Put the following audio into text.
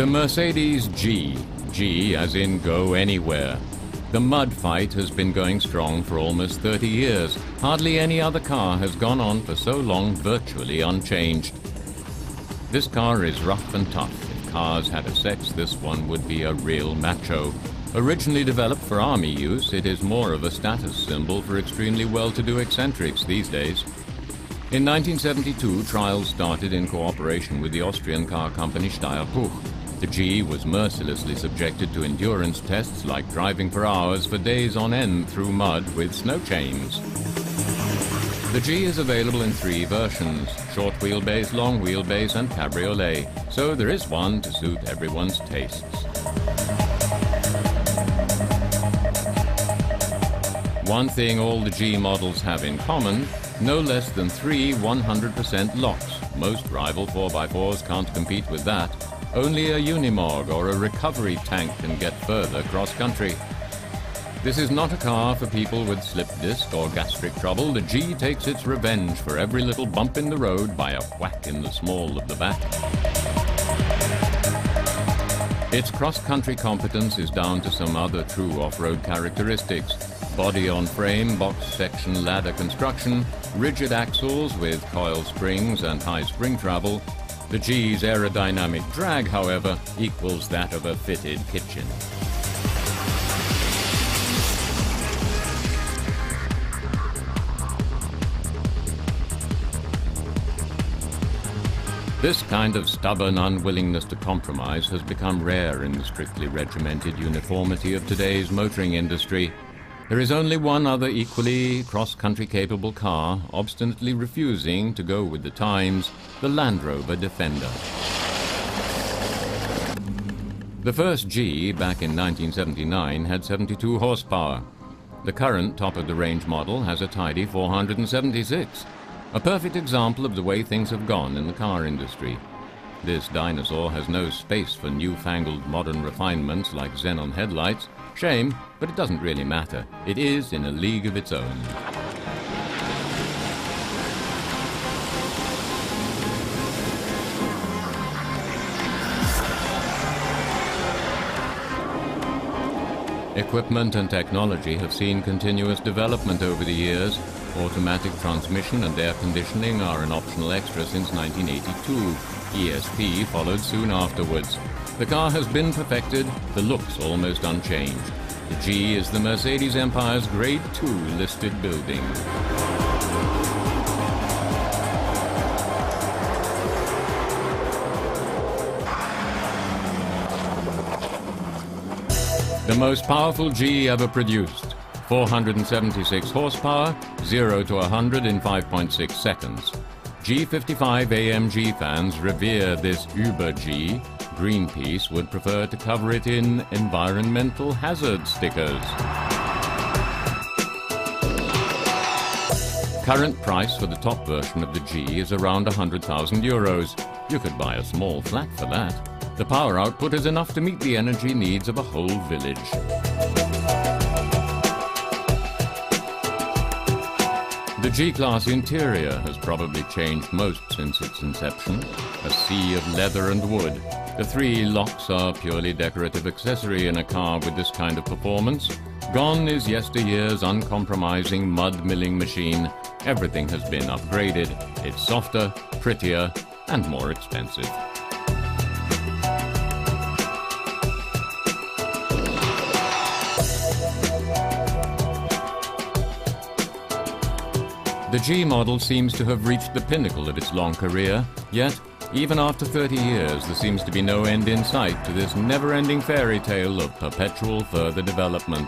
The Mercedes G. G as in go anywhere. The mud fight has been going strong for almost 30 years. Hardly any other car has gone on for so long virtually unchanged. This car is rough and tough. If cars had a sex, this one would be a real macho. Originally developed for army use, it is more of a status symbol for extremely well-to-do eccentrics these days. In 1972, trials started in cooperation with the Austrian car company Steyr-Puch. The G was mercilessly subjected to endurance tests like driving for hours for days on end through mud with snow chains. The G is available in 3 versions: short wheelbase, long wheelbase and cabriolet, so there is one to suit everyone's tastes. One thing all the G models have in common: no less than 3 100% locks. Most rival 4x4s can't compete with that. Only a Unimog or a recovery tank can get further cross-country. This is not a car for people with slip disc or gastric trouble. The G takes its revenge for every little bump in the road by a whack in the small of the back. Its cross-country competence is down to some other true off-road characteristics: body on frame, box section ladder construction, rigid axles with coil springs and high spring travel. The G's aerodynamic drag, however, equals that of a fitted kitchen. This kind of stubborn unwillingness to compromise has become rare in the strictly regimented uniformity of today's motoring industry. There is only one other equally cross-country capable car, obstinately refusing to go with the times: the Land Rover Defender. The first G, back in 1979, had 72 horsepower. The current top-of-the-range model has a tidy 476. A perfect example of the way things have gone in the car industry. This dinosaur has no space for newfangled modern refinements like xenon headlights. Shame, but it doesn't really matter. It is in a league of its own. Equipment and technology have seen continuous development over the years. Automatic transmission and air conditioning are an optional extra since 1982. ESP followed soon afterwards. The car has been perfected, the looks almost unchanged. The G is the Mercedes Empire's Grade II listed building. The most powerful G ever produced. 476 horsepower, 0 to 100 in 5.6 seconds. G55 AMG fans revere this Uber-G. Greenpeace would prefer to cover it in environmental hazard stickers. Current price for the top version of the G is around €100,000. You could buy a small flat for that. The power output is enough to meet the energy needs of a whole village. The G-Class interior has probably changed most since its inception. A sea of leather and wood. The 3 locks are purely decorative accessory in a car with this kind of performance. Gone is yesteryear's uncompromising mud-milling machine. Everything has been upgraded. It's softer, prettier, and more expensive. The G model seems to have reached the pinnacle of its long career, yet, even after 30 years, there seems to be no end in sight to this never-ending fairy tale of perpetual further development.